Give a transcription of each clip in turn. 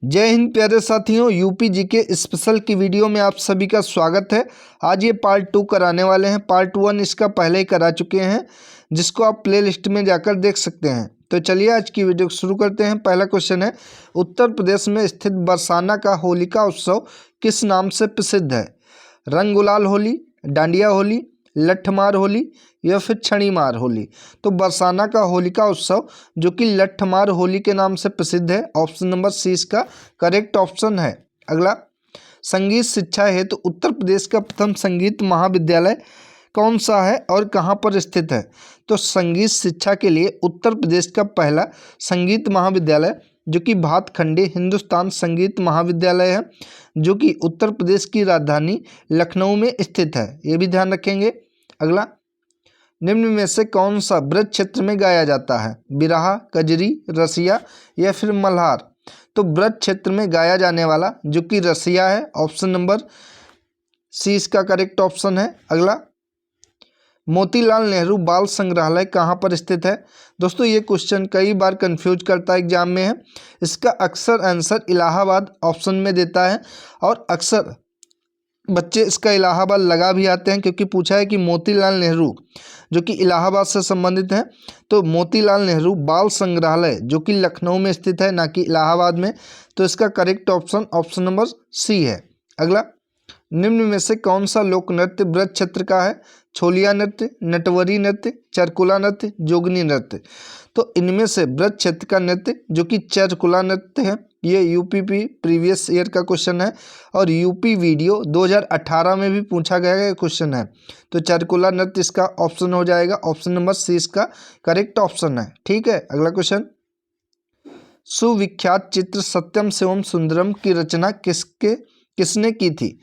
जय हिंद प्यारे साथियों, यूपी जीके स्पेशल की वीडियो में आप सभी का स्वागत है। आज ये पार्ट 2 कराने वाले हैं। पार्ट 1 इसका पहले ही करा चुके हैं, जिसको आप प्ले लिस्ट में जाकर देख सकते हैं। तो चलिए आज की वीडियो शुरू करते हैं। पहला क्वेश्चन है, उत्तर प्रदेश में स्थित बरसाना का होलिका उत्सव किस नाम से प्रसिद्ध है? रंग गुलाल होली, डांडिया होली, लठमार होली या फिर छड़ीमार होली। तो बरसाना का होलिका उत्सव जो कि लठमार होली के नाम से प्रसिद्ध है। ऑप्शन नंबर सी इसका करेक्ट ऑप्शन है। अगला, संगीत शिक्षा हेतु तो उत्तर प्रदेश का प्रथम संगीत महाविद्यालय कौन सा है और कहाँ पर स्थित है? तो संगीत शिक्षा के लिए उत्तर प्रदेश का पहला संगीत महाविद्यालय जो कि भातखंडे हिंदुस्तान संगीत महाविद्यालय है, जो कि उत्तर प्रदेश की राजधानी लखनऊ में स्थित है। ये भी ध्यान रखेंगे। अगला, निम्न में से कौन सा ब्रज क्षेत्र में गाया जाता है? बिरहा, कजरी, रसिया या फिर मल्हार। तो ब्रज क्षेत्र में गाया जाने वाला जो कि रसिया है। ऑप्शन नंबर सी इसका करेक्ट ऑप्शन है। अगला, मोतीलाल नेहरू बाल संग्रहालय कहाँ पर स्थित है? दोस्तों ये क्वेश्चन कई बार कंफ्यूज करता है एग्जाम में है। इसका अक्सर आंसर इलाहाबाद ऑप्शन में देता है और अक्सर बच्चे इसका इलाहाबाद लगा भी आते हैं, क्योंकि पूछा है कि मोतीलाल नेहरू जो कि इलाहाबाद से संबंधित है। तो मोतीलाल नेहरू बाल संग्रहालय जो कि लखनऊ में स्थित है, ना कि इलाहाबाद में। तो इसका correct option option number C है। अगला, निम्न में से कौन सा लोक नृत्य ब्रज क्षेत्र का है? छोलिया नृत्य, नटवरी नृत्य, चरकुला नृत्य, जोगनी नृत्य। तो इनमें से ब्रज क्षेत्र का नृत्य जो कि चरकुला नृत्य है। ये यूपीपी प्रीवियस ईयर का क्वेश्चन है और यूपी वीडियो 2018 में भी पूछा गया क्वेश्चन है। तो चरकुला नृत्य इसका ऑप्शन हो जाएगा। ऑप्शन नंबर सी इसका करेक्ट ऑप्शन है। ठीक है। अगला क्वेश्चन, सुविख्यात चित्र सत्यम शिवम सुंदरम की रचना किसने की थी?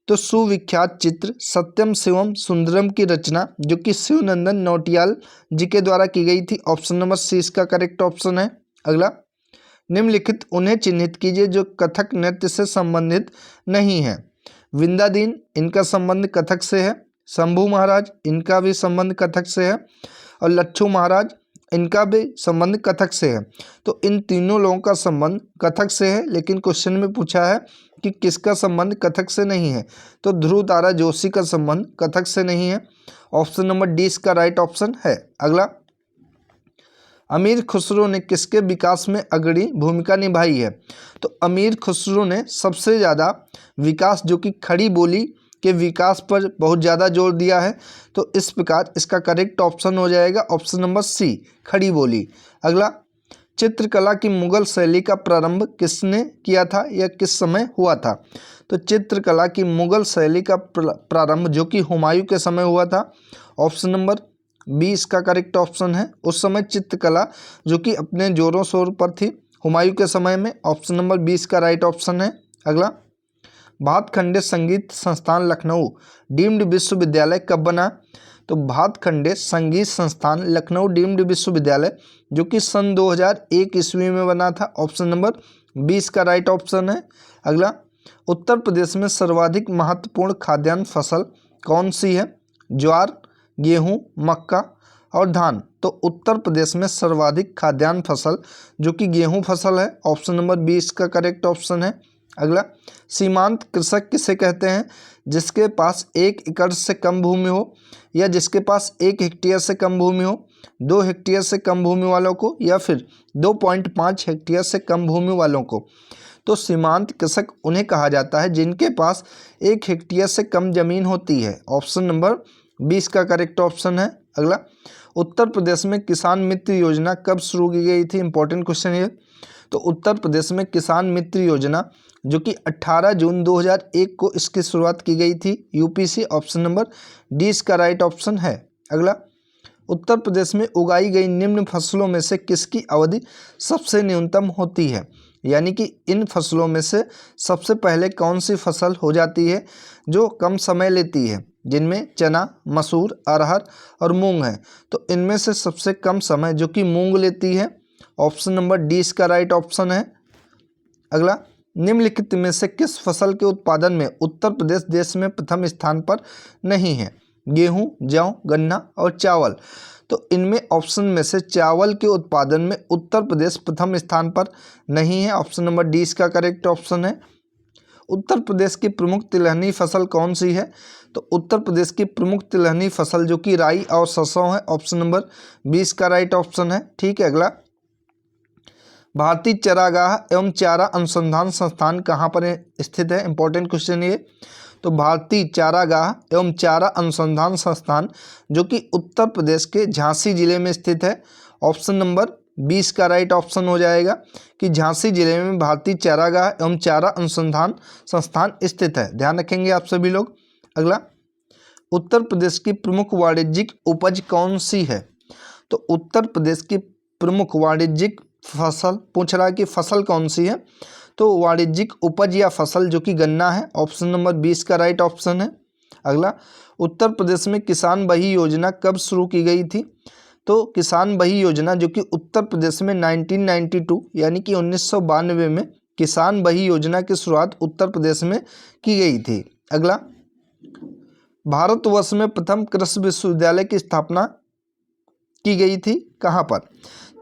तो सुविख्यात चित्र सत्यम शिवम सुंदरम की रचना जो कि शिवनंदन नौटियाल जी के द्वारा की गई थी। ऑप्शन नंबर सी इसका करेक्ट ऑप्शन है। अगला, निम्नलिखित उन्हें चिन्हित कीजिए जो कथक नृत्य से संबंधित नहीं है। विंदादीन, इनका संबंध कथक से है। शंभू महाराज, इनका भी संबंध कथक से है। और लच्छू महाराज, इनका भी संबंध कथक से है। तो इन तीनों लोगों का संबंध कथक से है, लेकिन क्वेश्चन में पूछा है कि किसका संबंध कथक से नहीं है। तो ध्रुव तारा जोशी का संबंध कथक से नहीं है। ऑप्शन नंबर डी इसका राइट ऑप्शन है। अगला, अमीर खुसरो ने किसके विकास में अग्रणी भूमिका निभाई है? तो अमीर खुसरो ने सबसे ज़्यादा विकास जो कि खड़ी बोली के विकास पर बहुत ज़्यादा जोर दिया है। तो इस प्रकार इसका करेक्ट ऑप्शन हो जाएगा ऑप्शन नंबर सी, खड़ी बोली। अगला, चित्रकला की मुगल शैली का प्रारंभ किसने किया था या किस समय हुआ था? तो चित्रकला की मुगल शैली का प्रारंभ जो कि हुमायूं के समय हुआ था। ऑप्शन नंबर बी इसका करेक्ट ऑप्शन है। उस समय चित्रकला जो कि अपने जोरों शोर पर थी हुमायूं के समय में। ऑप्शन नंबर बी इसका राइट ऑप्शन है। अगला, भातखंडे संगीत संस्थान लखनऊ डीम्ड विश्वविद्यालय कब बना? तो भातखंडे संगीत संस्थान लखनऊ डीम्ड विश्वविद्यालय जो कि सन 2001 ईस्वी में बना था। ऑप्शन नंबर 20 का राइट ऑप्शन है। अगला, उत्तर प्रदेश में सर्वाधिक महत्वपूर्ण खाद्यान्न फसल कौन सी है? ज्वार, गेहूं, मक्का और धान। तो उत्तर प्रदेश में सर्वाधिक खाद्यान्न फसल जो कि गेहूं फसल है। ऑप्शन नंबर 20 का करेक्ट ऑप्शन है। अगला, सीमांत कृषक किसे कहते हैं? जिसके पास 1 एकड़ से कम भूमि हो या जिसके पास 1 हेक्टेयर से कम भूमि हो, 2 हेक्टेयर से कम भूमि वालों को या फिर 2.5 हेक्टेयर से कम भूमि वालों को। तो सीमांत कृषक उन्हें कहा जाता है जिनके पास 1 हेक्टेयर से कम जमीन होती है। ऑप्शन नंबर 20 का करेक्ट ऑप्शन है। अगला, उत्तर प्रदेश में किसान मित्र योजना कब शुरू की गई थी? इंपॉर्टेंट क्वेश्चन है। तो उत्तर प्रदेश में किसान मित्र योजना जो कि 18 जून 2001 को इसकी शुरुआत की गई थी यूपी से। ऑप्शन नंबर डी इसका राइट ऑप्शन है। अगला, उत्तर प्रदेश में उगाई गई निम्न फसलों में से किसकी अवधि सबसे न्यूनतम होती है? यानी कि इन फसलों में से सबसे पहले कौन सी फसल हो जाती है जो कम समय लेती है? जिनमें चना, मसूर, अरहर और मूंग है। तो इनमें से सबसे कम समय जो कि मूंग लेती है। ऑप्शन नंबर डी इसका राइट ऑप्शन है। अगला, निम्नलिखित में से किस फसल के उत्पादन में उत्तर प्रदेश देश में प्रथम स्थान पर नहीं है? गेहूं, जौ, गन्ना और चावल। तो तो इनमें ऑप्शन में से चावल के उत्पादन में उत्तर प्रदेश प्रथम स्थान पर नहीं है। ऑप्शन नंबर डी इसका करेक्ट ऑप्शन है। उत्तर प्रदेश की प्रमुख तिलहनी फसल कौन सी है? तो उत्तर प्रदेश की प्रमुख तिलहनी फसल जो कि राई और सरसों है। ऑप्शन नंबर 20 का राइट ऑप्शन है। ठीक है, अगला, भारतीय चारागाह एवं चारा अनुसंधान संस्थान कहाँ पर स्थित है? इंपॉर्टेंट क्वेश्चन ये। तो भारतीय चारागाह एवं चारा अनुसंधान संस्थान जो कि उत्तर प्रदेश के झांसी जिले में स्थित है। ऑप्शन नंबर 20 का राइट ऑप्शन हो जाएगा कि झांसी जिले में भारतीय चारागाह एवं चारा अनुसंधान संस्थान स्थित है। ध्यान रखेंगे आप सभी लोग। अगला, उत्तर प्रदेश की प्रमुख वाणिज्यिक उपज कौन सी है? तो उत्तर प्रदेश की प्रमुख वाणिज्यिक फसल पूछ रहा है कि फसल कौन सी है? तो वाणिज्यिक उपज या फसल जो कि गन्ना है। ऑप्शन नंबर 20 का राइट ऑप्शन है। अगला, उत्तर प्रदेश में किसान बही योजना कब शुरू की गई थी? तो किसान बही योजना जो कि उत्तर प्रदेश में 1992 यानी कि 1992 में किसान बही योजना की शुरुआत उत्तर प्रदेश में की गई थी। अगला, भारतवर्ष में प्रथम कृषि विश्वविद्यालय की स्थापना की गई थी कहाँ पर?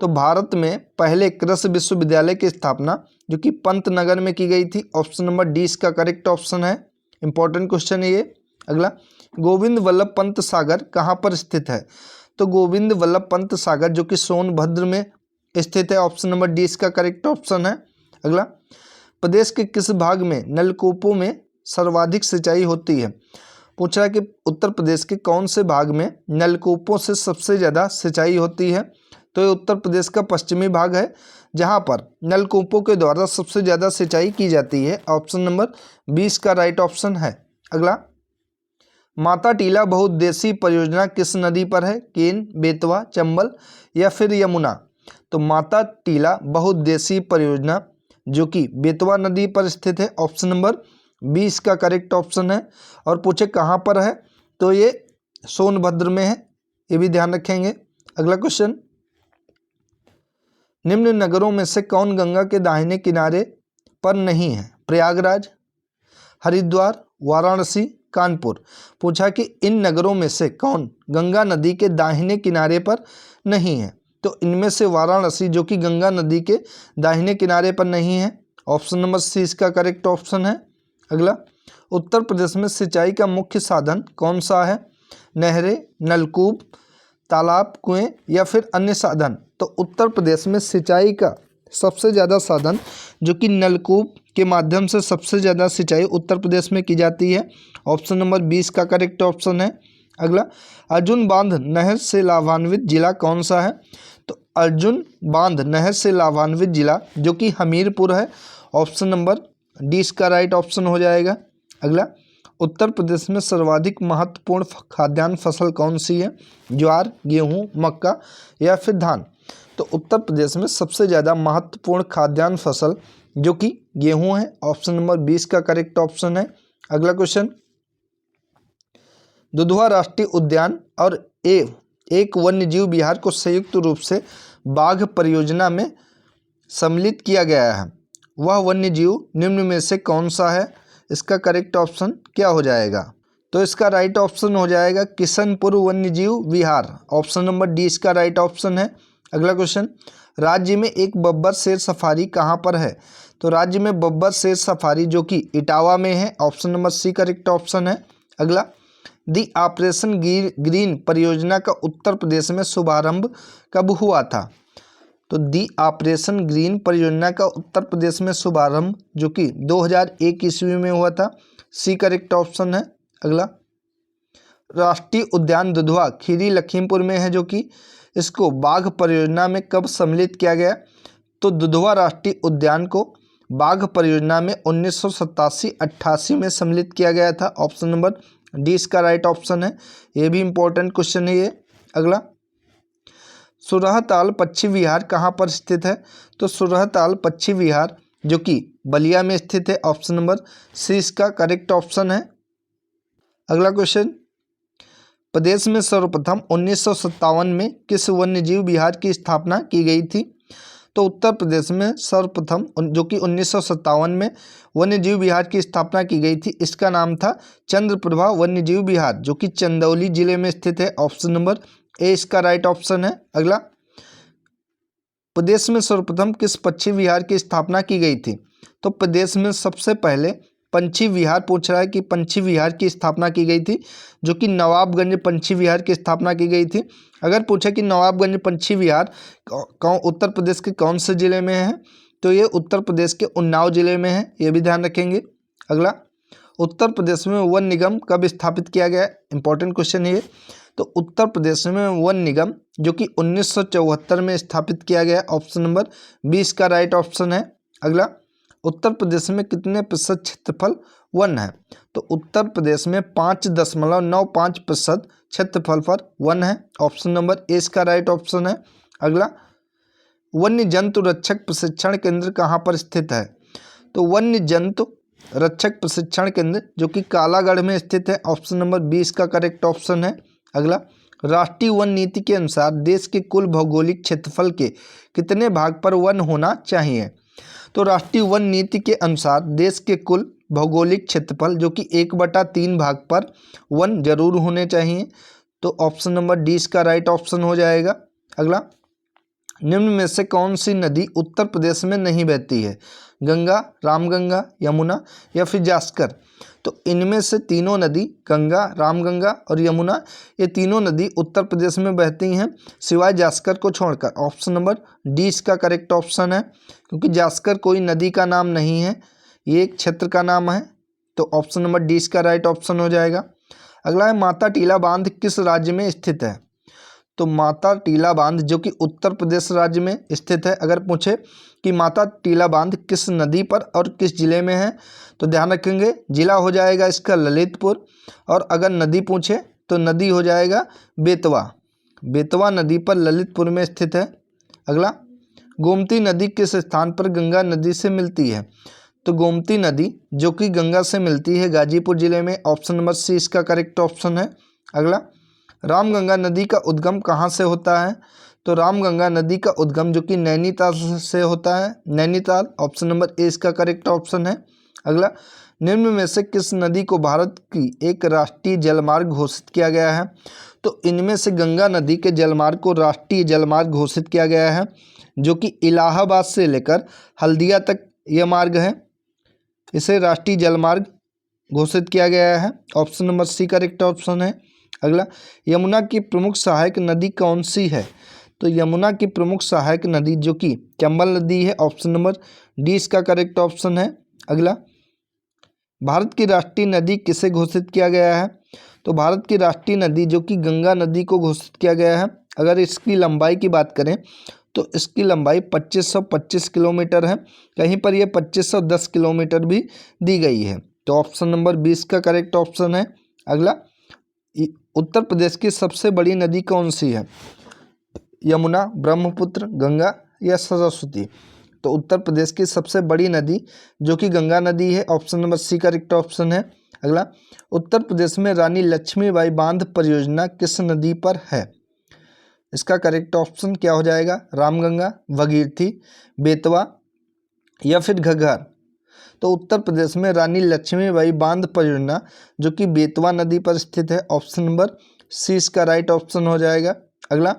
तो भारत में पहले कृषि विश्वविद्यालय की स्थापना जो कि पंतनगर में की गई थी। ऑप्शन नंबर डी इसका करेक्ट ऑप्शन है। इंपॉर्टेंट क्वेश्चन है ये। अगला, गोविंद वल्लभ पंत सागर कहाँ पर स्थित है? तो गोविंद वल्लभ पंत सागर जो कि सोनभद्र में स्थित है। ऑप्शन नंबर डी इसका करेक्ट ऑप्शन है। अगला, प्रदेश के किस भाग में नलकूपों में सर्वाधिक सिंचाई होती है? पूछ रहा है कि उत्तर प्रदेश के कौन से भाग में नलकूपों से सबसे ज़्यादा सिंचाई होती है? तो ये उत्तर प्रदेश का पश्चिमी भाग है जहाँ पर नलकूपों के द्वारा सबसे ज़्यादा सिंचाई की जाती है। ऑप्शन नंबर 20 का राइट ऑप्शन है। अगला, माता टीला बहुउद्देशीय परियोजना किस नदी पर है? केन, बेतवा, चंबल या फिर यमुना? तो माता टीला बहुउद्देशीय परियोजना जो कि बेतवा नदी पर स्थित है। ऑप्शन नंबर 20 का करेक्ट ऑप्शन है। और पूछे कहाँ पर है? तो ये सोनभद्र में है, ये भी ध्यान रखेंगे। अगला क्वेश्चन, निम्न नगरों में से कौन गंगा के दाहिने किनारे पर नहीं है? प्रयागराज, हरिद्वार, वाराणसी, कानपुर। पूछा कि इन नगरों में से कौन गंगा नदी के दाहिने किनारे पर नहीं है? तो इनमें से वाराणसी जो कि गंगा नदी के दाहिने किनारे पर नहीं है। ऑप्शन नंबर सी इसका करेक्ट ऑप्शन है। अगला, उत्तर प्रदेश में सिंचाई का मुख्य साधन कौन सा है? नहरें, नलकूप, तालाब, कुएं या फिर अन्य साधन? तो उत्तर प्रदेश में सिंचाई का सबसे ज़्यादा साधन जो कि नलकूप के माध्यम से सबसे ज़्यादा सिंचाई उत्तर प्रदेश में की जाती है। ऑप्शन नंबर 20 का करेक्ट ऑप्शन है। अगला, अर्जुन बांध नहर से लाभान्वित जिला कौन सा है? तो अर्जुन बांध नहर से लाभान्वित जिला जो कि हमीरपुर है। ऑप्शन नंबर डी इसका राइट ऑप्शन हो जाएगा। अगला, उत्तर प्रदेश में सर्वाधिक महत्वपूर्ण खाद्यान्न फसल कौन सी है? ज्वार, गेहूँ, मक्का या फिर धान? तो उत्तर प्रदेश में सबसे ज़्यादा महत्वपूर्ण खाद्यान्न फसल जो कि गेहूँ है। ऑप्शन नंबर 20 का करेक्ट ऑप्शन है। अगला क्वेश्चन, दुधवा राष्ट्रीय उद्यान और एक वन्यजीव विहार को संयुक्त रूप से बाघ परियोजना में सम्मिलित किया गया है। वह वन्यजीव निम्न में से कौन सा है? इसका करेक्ट ऑप्शन क्या हो जाएगा? तो इसका राइट ऑप्शन हो जाएगा किशनपुर वन्यजीव विहार। ऑप्शन नंबर डी इसका राइट ऑप्शन है। अगला क्वेश्चन, राज्य में एक बब्बर शेर सफारी कहाँ पर है? तो राज्य में बब्बर शेर सफारी जो कि इटावा में है। Option number C correct option है। अगला, दी ऑपरेशन ग्रीन परियोजना का उत्तर प्रदेश में शुभारंभ कब हुआ था? तो दी ऑपरेशन ग्रीन परियोजना का उत्तर प्रदेश में शुभारंभ जो कि 2001 ईस्वी में हुआ था। सी करेक्ट ऑप्शन है। अगला, राष्ट्रीय उद्यान दुधवा खीरी लखीमपुर में है जो कि इसको बाघ परियोजना में कब सम्मिलित किया गया? तो दुधवा राष्ट्रीय उद्यान को बाघ परियोजना में 1987-88 में सम्मिलित किया गया था। ऑप्शन नंबर डी इसका राइट ऑप्शन है। ये भी इंपॉर्टेंट क्वेश्चन है ये। अगला, सुरहताल पक्षी विहार कहाँ पर स्थित है? तो सुरहताल पक्षी विहार जो कि बलिया में स्थित है। ऑप्शन नंबर सी इसका करेक्ट ऑप्शन है। अगला क्वेश्चन, प्रदेश में सर्वप्रथम 1957 में किस वन्यजीव विहार की स्थापना की गई थी? तो उत्तर प्रदेश में सर्वप्रथम जो कि 1957 में वन्यजीव विहार की स्थापना की गई थी, इसका नाम था चंद्रप्रभा वन्यजीव विहार जो कि चंदौली जिले में स्थित है। ऑप्शन नंबर ए इसका राइट ऑप्शन है। अगला, प्रदेश में सर्वप्रथम किस पक्षी विहार की स्थापना की गई थी? तो प्रदेश में सबसे पहले पंछी विहार पूछ रहा है कि पंछी विहार की स्थापना की गई थी, जो कि नवाबगंज पंछी विहार की स्थापना की गई थी। अगर पूछे कि नवाबगंज पंछी विहार कौन उत्तर प्रदेश के कौन से ज़िले में है, तो ये उत्तर प्रदेश के उन्नाव ज़िले में है, ये भी ध्यान रखेंगे। अगला, उत्तर प्रदेश में वन निगम कब स्थापित किया गया? इंपॉर्टेंट क्वेश्चन है ये। तो उत्तर प्रदेश में वन निगम जो कि 1974 में स्थापित किया गया, ऑप्शन नंबर 20 का राइट ऑप्शन है। अगला, उत्तर प्रदेश में कितने प्रतिशत क्षेत्रफल वन है? तो उत्तर प्रदेश में 5.95% क्षेत्रफल पर वन है, ऑप्शन नंबर ए इसका राइट ऑप्शन है। अगला, वन्य जंतु रक्षक प्रशिक्षण केंद्र कहाँ पर स्थित है? तो वन्य जंतु रक्षक प्रशिक्षण केंद्र जो कि कालागढ़ में स्थित है, ऑप्शन नंबर 20 का करेक्ट ऑप्शन है। अगला, राष्ट्रीय वन नीति के अनुसार देश के कुल भौगोलिक क्षेत्रफल के कितने भाग पर वन होना चाहिए? तो राष्ट्रीय वन नीति के अनुसार देश के कुल भौगोलिक क्षेत्रफल जो कि 1/3 भाग पर वन जरूर होने चाहिए, तो ऑप्शन नंबर डी इसका राइट ऑप्शन हो जाएगा। अगला, निम्न में से कौन सी नदी उत्तर प्रदेश में नहीं बहती है? गंगा, रामगंगा, यमुना या फिर जास्कर? तो इनमें से तीनों नदी, गंगा, रामगंगा और यमुना, ये तीनों नदी उत्तर प्रदेश में बहती हैं सिवाय जास्कर को छोड़कर, ऑप्शन नंबर डी इसका करेक्ट ऑप्शन है, क्योंकि जास्कर कोई नदी का नाम नहीं है, ये एक क्षेत्र का नाम है, तो ऑप्शन नंबर डी इसका राइट ऑप्शन हो जाएगा। अगला है, माता टीला बांध किस राज्य में स्थित है? तो माता टीला बांध जो कि उत्तर प्रदेश राज्य में स्थित है। अगर पूछे कि माता टीला बांध किस नदी पर और किस जिले में है, तो ध्यान रखेंगे जिला हो जाएगा इसका ललितपुर, और अगर नदी पूछे तो नदी हो जाएगा बेतवा। बेतवा नदी पर ललितपुर में स्थित है। अगला, गोमती नदी किस स्थान पर गंगा नदी से मिलती है? तो गोमती नदी जो कि गंगा से मिलती है गाजीपुर जिले में, ऑप्शन नंबर सी इसका करेक्ट ऑप्शन है। अगला, रामगंगा नदी का उद्गम कहाँ से होता है? तो रामगंगा नदी का उद्गम जो कि नैनीताल से होता है, नैनीताल, ऑप्शन नंबर ए इसका करेक्ट ऑप्शन है। अगला, निम्न में से किस नदी को भारत की एक राष्ट्रीय जलमार्ग घोषित किया गया है? तो इनमें से गंगा नदी के जलमार्ग को राष्ट्रीय जलमार्ग घोषित किया गया है, जो कि इलाहाबाद से लेकर हल्दिया तक यह मार्ग है, इसे राष्ट्रीय जलमार्ग घोषित किया गया है, option number C correct option है। अगला, यमुना की प्रमुख सहायक नदी कौन सी है? तो यमुना की प्रमुख सहायक नदी जो कि चंबल नदी है, ऑप्शन नंबर डी इसका करेक्ट ऑप्शन है। अगला, भारत की राष्ट्रीय नदी किसे घोषित किया गया है? तो भारत की राष्ट्रीय नदी जो कि गंगा नदी को घोषित किया गया है। अगर इसकी लंबाई की बात करें तो इसकी लंबाई 2525 किलोमीटर है, कहीं पर यह 2510 किलोमीटर भी दी गई है, तो ऑप्शन नंबर 20 का करेक्ट ऑप्शन है। अगला, उत्तर प्रदेश की सबसे बड़ी नदी कौन सी है? यमुना, ब्रह्मपुत्र, गंगा या सरस्वती? तो उत्तर प्रदेश की सबसे बड़ी नदी जो कि गंगा नदी है, option number C correct option है। अगला, उत्तर प्रदेश में रानी लक्ष्मीबाई बांध परियोजना किस नदी पर है? इसका करेक्ट ऑप्शन क्या हो जाएगा? रामगंगा, भगीरथी, बेतवा या फिर घग्गर? तो उत्तर प्रदेश में रानी लक्ष्मीबाई बांध परियोजना जो कि बेतवा नदी पर स्थित है, ऑप्शन नंबर सी इसका राइट ऑप्शन हो जाएगा। अगला,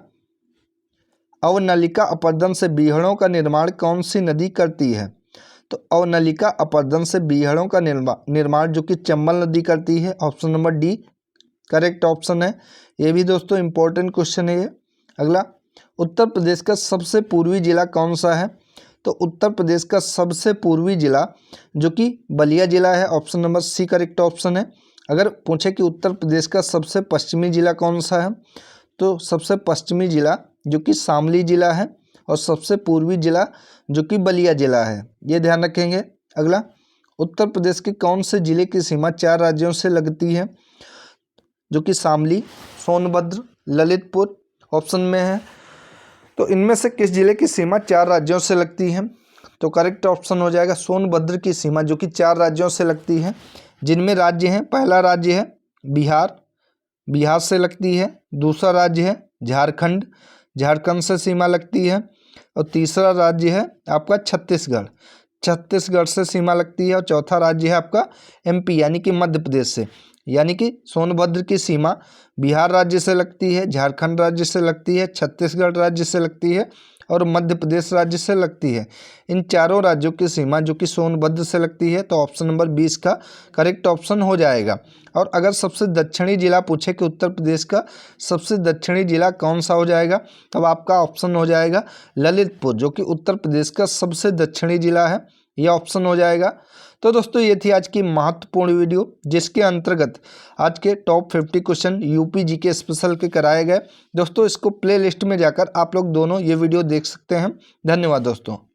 अवनलिका अपर्दन से बीहड़ों का निर्माण कौन सी नदी करती है? तो अवनलिका अपर्दन से बीहड़ों का निर्माण जो कि चंबल नदी करती है, option number D correct option है। ये भी दोस्तों इंपॉर्टेंट क्वेश्चन है ये। अगला, उत्तर प्रदेश का सबसे पूर्वी जिला कौन सा है? तो उत्तर प्रदेश का सबसे पूर्वी जिला जो कि बलिया जिला है, option number C correct option है। अगर पूछे कि उत्तर प्रदेश का सबसे पश्चिमी जिला कौन सा है, तो सबसे पश्चिमी जिला जो कि शामली जिला है, और सबसे पूर्वी जिला जो कि बलिया जिला है, ये ध्यान रखेंगे। अगला, उत्तर प्रदेश के कौन से जिले की सीमा 4 राज्यों से लगती है? जो कि शामली, सोनभद्र, ललितपुर ऑप्शन में है, तो इनमें से किस जिले की सीमा 4 राज्यों से लगती है? तो करेक्ट ऑप्शन हो जाएगा सोनभद्र की सीमा जो कि 4 राज्यों से लगती है, जिनमें राज्य हैं, पहला राज्य है बिहार, बिहार से लगती है, दूसरा राज्य है झारखंड, झारखंड से सीमा लगती है, और तीसरा राज्य है आपका छत्तीसगढ़, छत्तीसगढ़ से सीमा लगती है और चौथा राज्य है आपका MP यानी कि मध्य प्रदेश से। यानी कि सोनभद्र की सीमा बिहार राज्य से लगती है, झारखंड राज्य से लगती है, छत्तीसगढ़ राज्य से लगती है और मध्य प्रदेश राज्य से लगती है। इन चारों राज्यों की सीमा जो कि सोनभद्र से लगती है, तो ऑप्शन नंबर 20 का करेक्ट ऑप्शन हो जाएगा। और अगर सबसे दक्षिणी जिला पूछे कि उत्तर प्रदेश का सबसे दक्षिणी जिला कौन सा हो जाएगा, तब आपका ऑप्शन हो जाएगा ललितपुर, जो कि उत्तर प्रदेश का सबसे दक्षिणी जिला है, यह ऑप्शन हो जाएगा। तो दोस्तों ये थी आज की महत्वपूर्ण वीडियो, जिसके अंतर्गत आज के top 50 question UP GK special के कराए गए। दोस्तों इसको प्लेलिस्ट में जाकर आप लोग दोनों ये वीडियो देख सकते हैं। धन्यवाद दोस्तों।